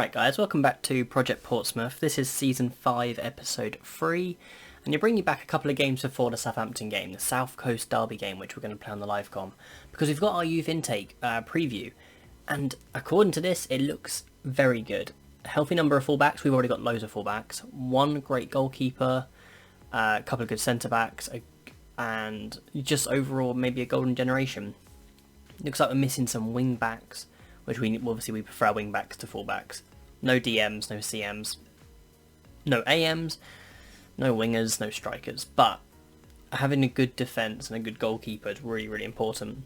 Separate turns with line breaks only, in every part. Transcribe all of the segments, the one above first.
Alright guys, welcome back to Project Portsmouth. This is Season 5, Episode 3, and you're bringing back a couple of games before the Southampton game, the South Coast Derby game, which we're going to play on the live com, because we've got our youth intake preview, and according to this, it looks very good. A healthy number of fullbacks, we've already got loads of fullbacks, one great goalkeeper, a couple of good centre-backs, and just overall maybe a golden generation. Looks like we're missing some wing-backs, which we prefer wing-backs to full-backs. No DMs, no CMs, no AMs, no wingers, no strikers. But having a good defence and a good goalkeeper is really, really important.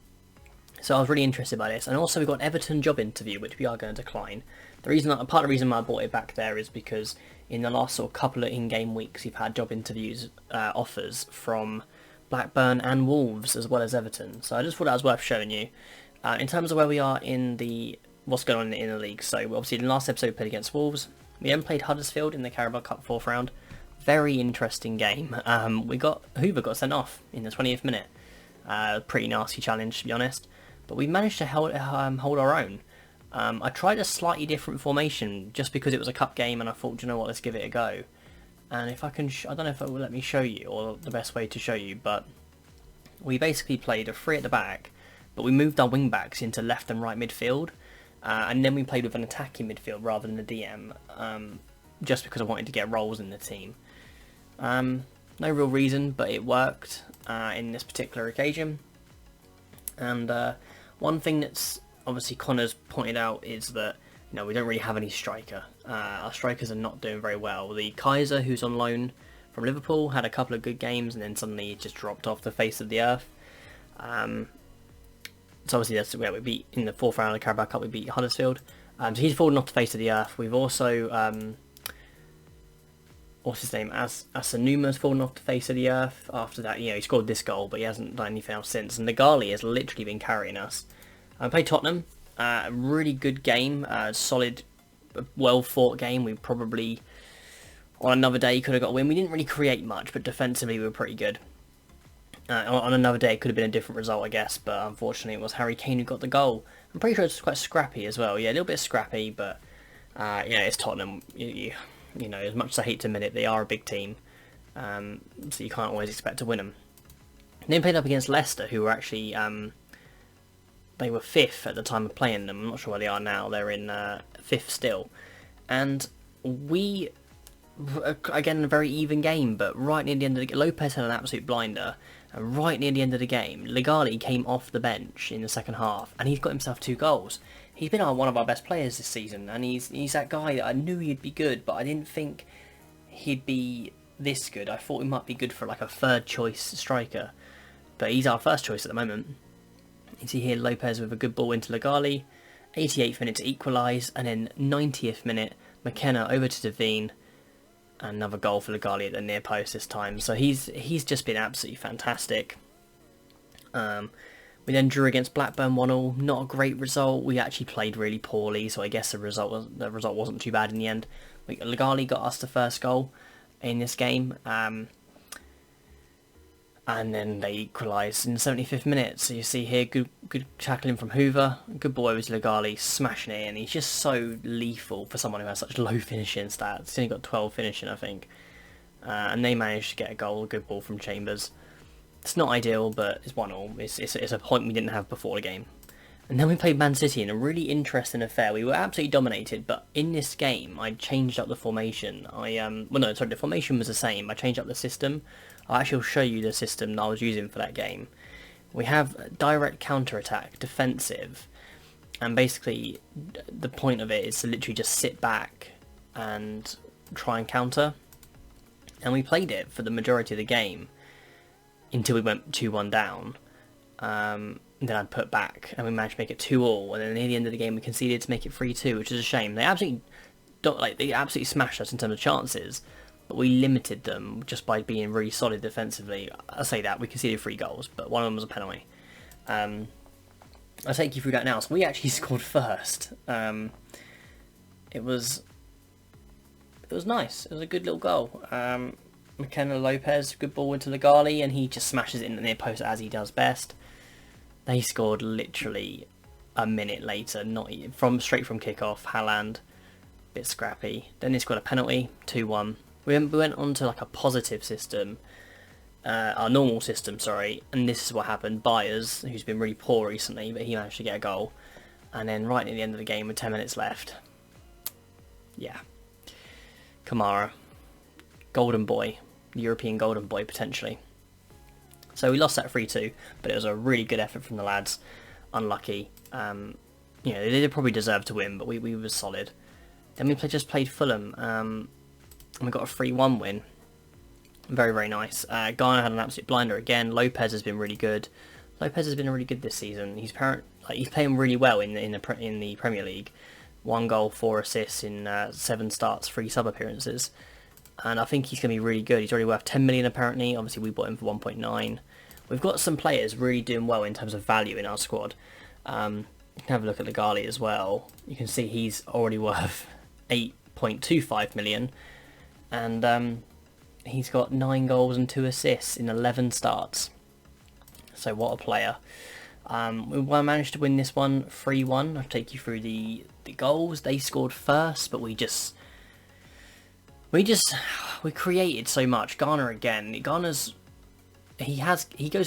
So I was really interested by this. And also we've got an Everton job interview, which we are going to decline. Part of the reason why I brought it back there is because in the last sort of couple of in-game weeks, we've had job interviews offers from Blackburn and Wolves, as well as Everton. So I just thought that was worth showing you. In terms of where we are in what's going on in the league, so obviously in the last episode we played against Wolves. We then played Huddersfield in the Carabao Cup 4th round. Very interesting game. Hoover got sent off in the 20th minute. Pretty nasty challenge, to be honest. But we managed to hold our own. I tried a slightly different formation just because it was a cup game, and I thought, you know what, let's give it a go. And if I can, I don't know if it will let me show you, or the best way to show you, but we basically played a three at the back, but we moved our wing backs into left and right midfield, and then we played with an attacking midfield rather than a DM, just because I wanted to get roles in the team. No real reason, but it worked in this particular occasion. And one thing that's obviously Connor's pointed out is that we don't really have any striker. Our strikers are not doing very well. The Kaiser, who's on loan from Liverpool, had a couple of good games and then suddenly just dropped off the face of the earth. So obviously that's where we beat in the 4th round of the Carabao Cup. We beat Huddersfield. So he's fallen off the face of the earth. We've also what's his name? Asanuma's fallen off the face of the earth. After that, he scored this goal, but he hasn't done anything else since. And Nagali has literally been carrying us. I played Tottenham. Really good game. Solid, well fought game. We probably on another day could have got a win. We didn't really create much, but defensively we were pretty good. On another day, it could have been a different result, I guess, but unfortunately it was Harry Kane who got the goal. I'm pretty sure it's quite scrappy as well. Yeah, a little bit scrappy, but it's Tottenham. As much as I hate to admit it, they are a big team, so you can't always expect to win them. And then played up against Leicester, who were actually they were 5th at the time of playing them. I'm not sure where they are now. They're in 5th still, and we. Again, a very even game, but right near the end of the game, Lopez had an absolute blinder, and right near the end of the game, Legali came off the bench in the second half, and he's got himself 2 goals. He's been one of our best players this season, and he's that guy that I knew he'd be good, but I didn't think he'd be this good. I thought he might be good for like a 3rd choice striker, but he's our 1st choice at the moment. You see here Lopez with a good ball into Legali, 88th minute to equalise, and then 90th minute, McKenna over to Devine. Another goal for Legali at the near post this time. So he's just been absolutely fantastic. We then drew against Blackburn 1-1. Not a great result. We actually played really poorly, so I guess the result wasn't too bad in the end. Legali got us the first goal in this game. And then they equalised in the 75th minute. So you see here, good tackling from Hoover. Good ball over to Legali, smashing it in. He's just so lethal for someone who has such low finishing stats. He's only got 12 finishing, I think. And they managed to get a goal, a good ball from Chambers. It's not ideal, but it's 1-1. It's a point we didn't have before the game. And then we played Man City in a really interesting affair. We were absolutely dominated, but in this game, I changed up the formation. The formation was the same. I changed up the system. I'll actually show you the system that I was using for that game. We have direct counter-attack, defensive, and basically the point of it is to literally just sit back and try and counter. And we played it for the majority of the game until we went 2-1 down. Then I'd put back, and we managed to make it 2-2. And then near the end of the game, we conceded to make it 3-2, which is a shame. They absolutely smashed us in terms of chances, but we limited them just by being really solid defensively. I say that we conceded 3 goals, but one of them was a penalty. I'll take you through that now. So we actually scored first. It was nice. It was a good little goal. McKenna Lopez, good ball into Legali, and he just smashes it in the near post as he does best. They scored literally a minute later, straight from kickoff. Haaland bit scrappy. Then they scored a penalty, 2-1. We went on to like a positive system, our normal system, sorry, and this is what happened. Byers, who's been really poor recently, but he managed to get a goal. And then right at the end of the game with 10 minutes left, yeah, Kamara, golden boy, European golden boy potentially. So we lost that 3-2, but it was a really good effort from the lads. Unlucky. You know, they probably deserved to win, but we were solid. Then we just played Fulham, and we got a 3-1 win. Very, very nice. Garner had an absolute blinder again. Lopez has been really good. Lopez has been really good this season. He's playing really well in the Premier League. 1 goal, 4 assists in 7 starts, 3 sub appearances, and I think he's going to be really good. He's already worth 10 million apparently. Obviously, we bought him for 1.9. We've got some players really doing well in terms of value in our squad. You can have a look at Legali as well. You can see he's already worth 8.25 million, and he's got 9 goals and 2 assists in 11 starts. So what a player. We managed to win this one 3-1. I'll take you through the goals. They scored first, but we created so much. Garner again. He goes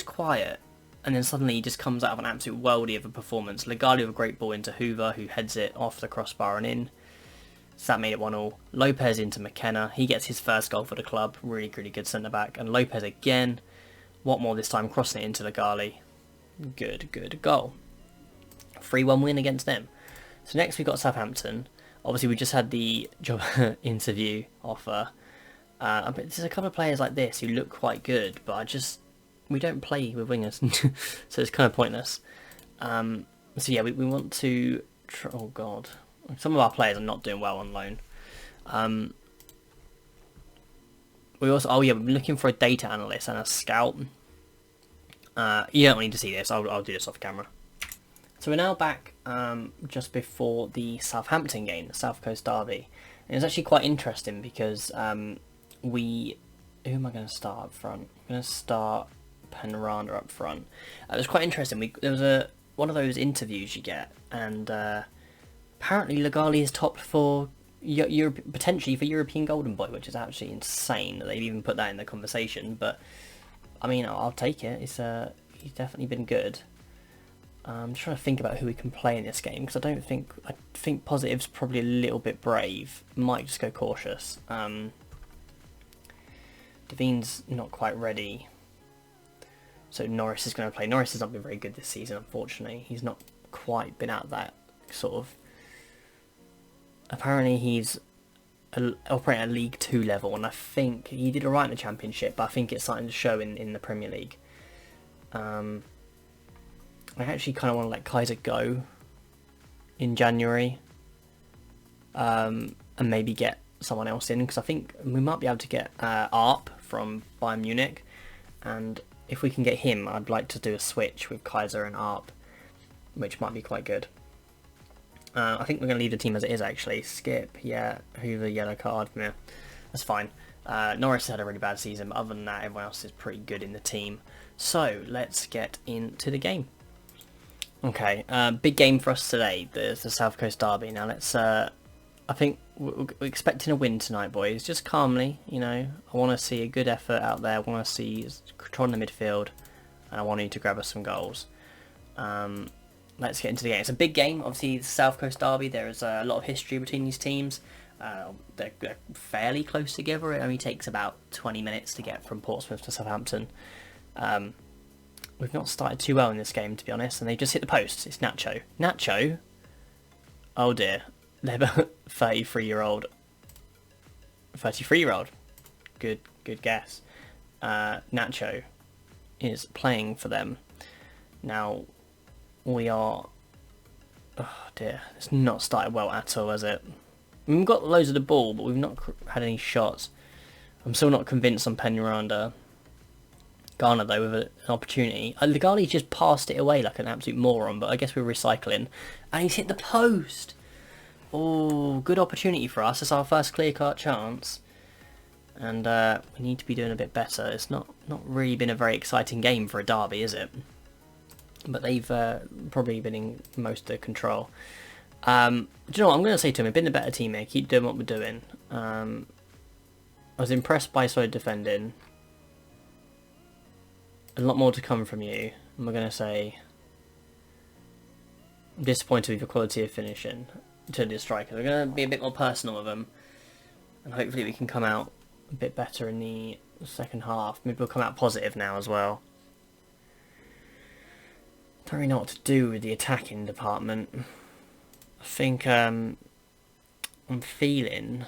quiet, and then suddenly he just comes out of an absolute worldie of a performance. Legali with a great ball into Hoover, who heads it off the crossbar and in. So that made it 1-1. Lopez into McKenna. He gets his first goal for the club. Really, really good centre back. And Lopez again. What more this time? Crossing it into Legali. Good goal. 3-1 win against them. So next we got Southampton. Obviously we just had the job interview offer. But there's a couple of players like this who look quite good, but we don't play with wingers, so it's kind of pointless. So yeah, we want to. Oh god, some of our players are not doing well on loan. We also, we're looking for a data analyst and a scout. You don't need to see this. I'll do this off camera. So we're now back just before the Southampton game, the South Coast Derby. And it's actually quite interesting because who am I going to start up front? I'm going to start Penranda up front. It was quite interesting. There was one of those interviews you get, and apparently Legali is topped for potentially for European Golden Boy, which is actually insane that they've even put that in the conversation. But I mean, I'll take it. He's definitely been good. I'm trying to think about who we can play in this game, because I think Positive's probably a little bit brave. Might just go cautious. Devine's not quite ready, so Norris is going to play. Norris has not been very good this season, unfortunately. He's not quite been at that sort of. Apparently he's operating at League 2 level, and I think he did alright in the Championship, but I think it's starting to show in the Premier League. I actually kind of want to let Kaiser go in January, and maybe get someone else in, because I think we might be able to get Arp from Bayern Munich, and if we can get him, I'd like to do a switch with Kaiser and Arp, which might be quite good. I think we're going to leave the team as it is, actually. Skip, yeah, Hoover, yellow card, yeah, that's fine. Norris had a really bad season, but other than that, everyone else is pretty good in the team. So, let's get into the game. Okay, big game for us today, the South Coast Derby. Now, let's, I think we're expecting a win tonight, boys. Just calmly, you know. I want to see a good effort out there. I want to see control in the midfield, and I want you to grab us some goals. Let's get into the game. It's a big game, obviously, the South Coast Derby. There is a lot of history between these teams. They're fairly close together. It only takes about 20 minutes to get from Portsmouth to Southampton. We've not started too well in this game, to be honest, and they just hit the post. It's Nacho. Nacho? Oh dear. They're 33-year-old. 33-year-old. Good guess. Nacho is playing for them. Now, we are... Oh dear. It's not started well at all, has it? We've got loads of the ball, but we've not had any shots. I'm still not convinced on Penranda. Garner, though, with an opportunity. Legali just passed it away like an absolute moron, but I guess we're recycling. And he's hit the post! Oh, good opportunity for us. It's our first clear-cut chance. And we need to be doing a bit better. It's not really been a very exciting game for a derby, is it? But they've probably been in most of the control. Do you know what I'm going to say to him? We've been a better team here. Keep doing what we're doing. I was impressed by solid defending. A lot more to come from you. And we're going to say... I'm disappointed with your quality of finishing to the strikers. We're going to be a bit more personal with them. And hopefully we can come out a bit better in the second half. Maybe we'll come out positive now as well. Don't really know what to do with the attacking department. I think I'm feeling...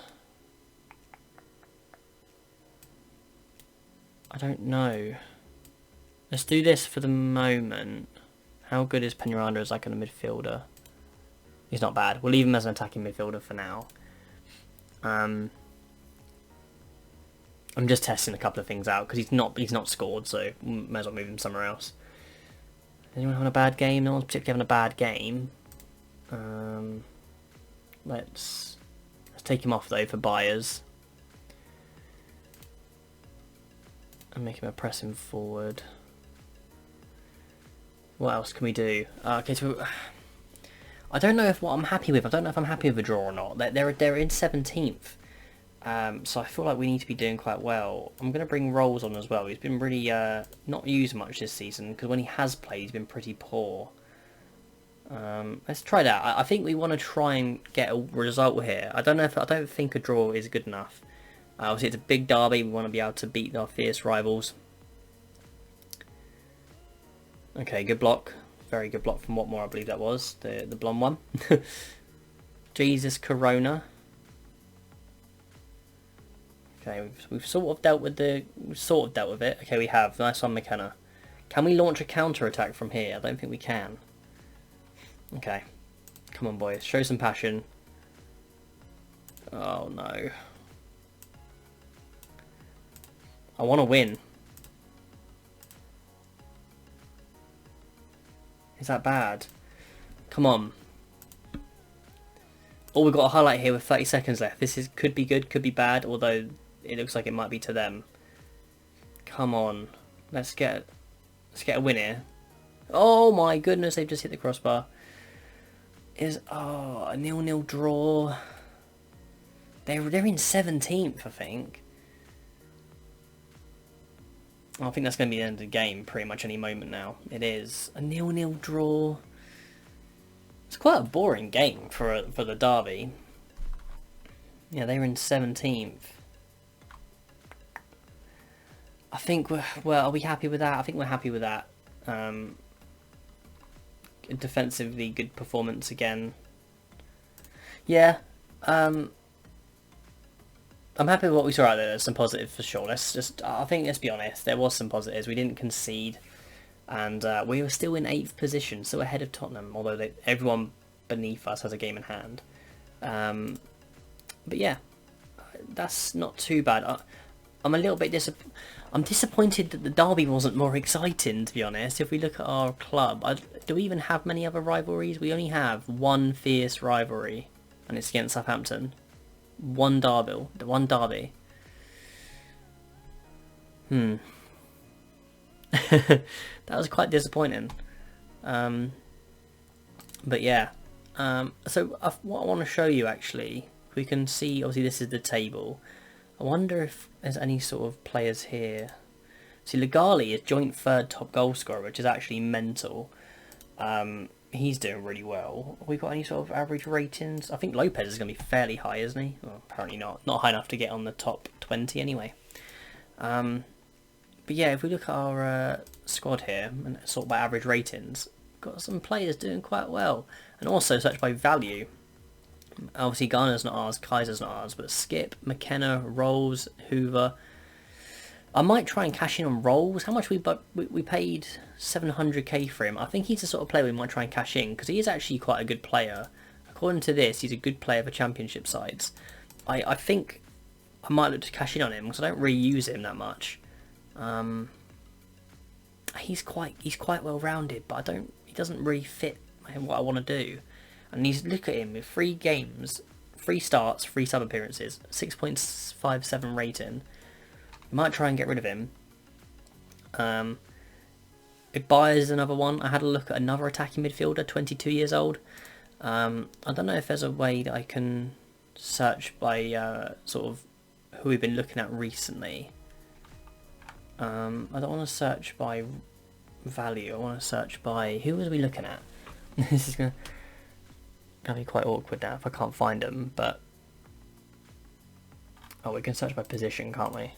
I don't know. Let's do this for the moment. How good is Peñaranda as like a midfielder? He's not bad. We'll leave him as an attacking midfielder for now. I'm just testing a couple of things out because he's not scored, so may as well move him somewhere else. Anyone having a bad game? No one's particularly having a bad game. Let's take him off though for buyers. And make him a pressing forward. What else can we do? Okay, so I don't know if what I'm happy with. I don't know if I'm happy with a draw or not. They're in 17th, so I feel like we need to be doing quite well. I'm going to bring Rolls on as well. He's been really not used much this season because when he has played, he's been pretty poor. Let's try that. I think we want to try and get a result here. I don't think a draw is good enough. Obviously, it's a big derby. We want to be able to beat our fierce rivals. Okay, good block. Very good block from Watmore, I believe that was. The blonde one. Jesus Corona. Okay, we've sort of dealt with it. Okay, we have. Nice one, McKenna. Can we launch a counter-attack from here? I don't think we can. Okay. Come on, boys. Show some passion. Oh, no. I want to win. Is that bad? Come on. All we've got to highlight here with 30 seconds left. This could be good, could be bad, although it looks like it might be to them. Come on. Let's get a win here. Oh my goodness, they've just hit the crossbar. A 0-0 draw. They're in 17th, I think. I think that's going to be the end of the game pretty much any moment now. It is. A 0-0 draw. It's quite a boring game for the derby. Yeah, they're in 17th. I think are we happy with that? I think we're happy with that. Defensively, good performance again. Yeah. I'm happy with what we saw out there. There's some positives for sure. I think let's be honest. There was some positives. We didn't concede, and we were still in 8th position, still ahead of Tottenham. Although everyone beneath us has a game in hand. But yeah, that's not too bad. I'm a little bit disappointed that the derby wasn't more exciting. To be honest, if we look at our club, do we even have many other rivalries? We only have one fierce rivalry, and it's against Southampton. One derby. That was quite disappointing. But yeah. So what I want to show you actually, we can see, obviously this is the table. I wonder if there's any sort of players here. See, Legali is joint 3rd top goal scorer, which is actually mental. He's doing really well. Have we got any sort of average ratings? I think Lopez is going to be fairly high, isn't he? Well, apparently not. Not high enough to get on the top 20 anyway. But yeah, if we look at our squad here and sort by average ratings, got some players doing quite well. And also search by value. Obviously Garner's not ours, Kaiser's not ours, but Skip, McKenna, Rolls, Hoover. I might try and cash in on Rolls. How much we paid 700k for him. I think he's the sort of player we might try and cash in because he is actually quite a good player. According to this, he's a good player for championship sides. I think I might look to cash in on him because I don't really use him that much. He's quite well rounded, but he doesn't really fit what I want to do. And look at him with 3 games, 3 starts, 3 sub appearances, 6.57 rating. Might try and get rid of him. It buys another one. I had a look at another attacking midfielder, 22 years old. I don't know if there's a way that I can search by sort of who we've been looking at recently. I don't want to search by value. I want to search by who was we looking at. This is gonna be quite awkward now if I can't find them. But we can search by position, can't we?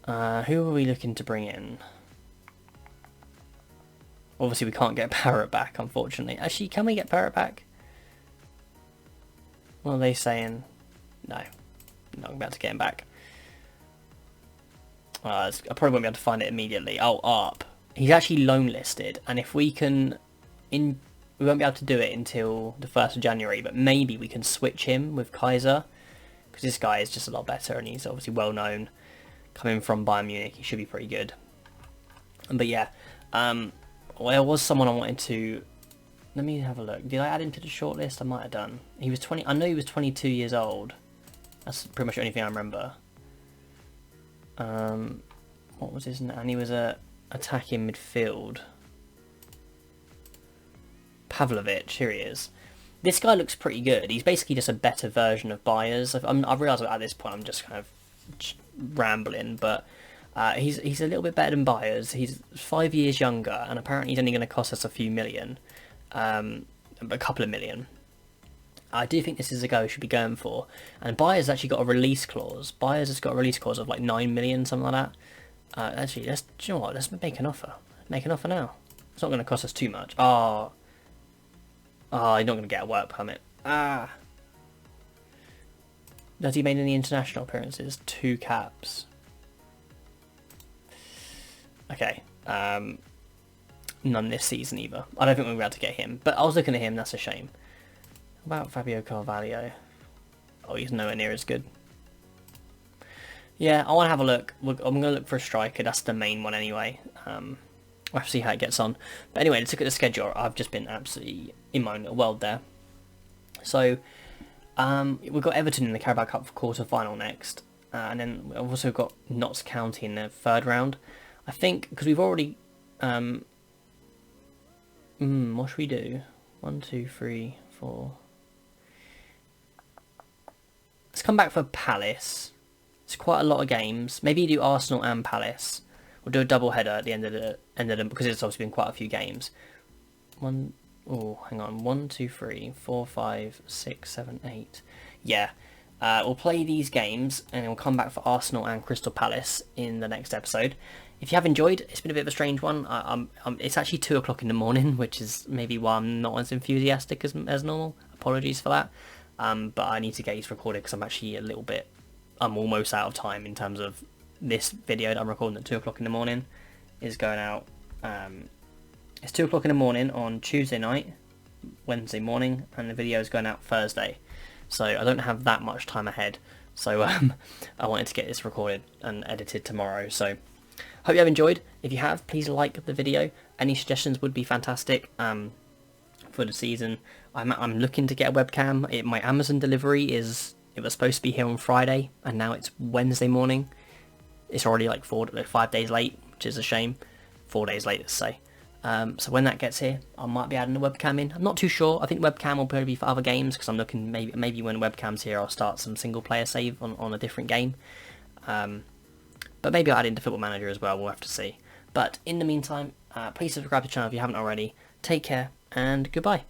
Who are we looking to bring in? Obviously, we can't get Parrot back, unfortunately. Actually, can we get Parrot back? What are they saying? No, not about to get him back. I probably won't be able to find it immediately. Oh, ARP. He's actually loan listed, and if we can, we won't be able to do it until the 1st of January. But maybe we can switch him with Kaiser, because this guy is just a lot better, and he's obviously well known. Coming from Bayern Munich, he should be pretty good. But yeah, there was someone I wanted to. Let me have a look. Did I add him to the shortlist? I might have done. He was 20. I know he was 22 years old. That's pretty much the only thing I remember. What was his name? And he was a attacking midfield. Pavlovic, here he is. This guy looks pretty good. He's basically just a better version of Byers. I've realised at this point I'm just kind of rambling, but he's a little bit better than Byers. He's 5 years younger, and apparently he's only going to cost us a few million, a couple of million. I do think this is a guy we should be going for. And Byers actually got a release clause. Byers has got a release clause of like 9 million, something like that. Actually, do you know what? Let's make an offer. Make an offer now. It's not going to cost us too much. Oh, you're not going to get a work permit. Has he made any international appearances? 2 caps. Okay. None this season either. I don't think we'll be able to get him. But I was looking at him, that's a shame. What about Fabio Carvalho? Oh, he's nowhere near as good. Yeah, I want to have a look. I'm going to look for a striker. That's the main one anyway. We'll have to see how it gets on. But anyway, let's look at the schedule. I've just been absolutely in my own little world there. So, we've got Everton in the Carabao Cup for quarter-final next. And then we've also got Notts County in the 3rd round. I think, because we've already... what should we do? 1, 2, 3, 4... Let's come back for Palace. It's quite a lot of games. Maybe do Arsenal and Palace. We'll do a double header at the end of them because it's obviously been quite a few games. Hang on. 1, 2, 3, 4, 5, 6, 7, 8. Yeah. We'll play these games and then we'll come back for Arsenal and Crystal Palace in the next episode. If you have enjoyed, it's been a bit of a strange one. It's actually 2 o'clock in the morning, which is maybe why I'm not as enthusiastic as normal. Apologies for that. But I need to get these recorded because I'm almost out of time in terms of this video that I'm recording at 2 o'clock in the morning is going out. It's 2 o'clock in the morning on Tuesday night, Wednesday morning, and the video is going out Thursday. So I don't have that much time ahead. So I wanted to get this recorded and edited tomorrow. So hope you have enjoyed. If you have, please like the video. Any suggestions would be fantastic. For the season, I'm looking to get a webcam. My Amazon delivery it was supposed to be here on Friday, and now it's Wednesday morning. It's already like 5 days late, which is a shame. 4 days late, let's say. So when that gets here, I might be adding the webcam in. I'm not too sure. I think webcam will probably be for other games because I'm looking maybe when webcam's here, I'll start some single player save on a different game. But maybe I'll add into Football Manager as well. We'll have to see. But in the meantime, please subscribe to the channel if you haven't already. Take care and goodbye.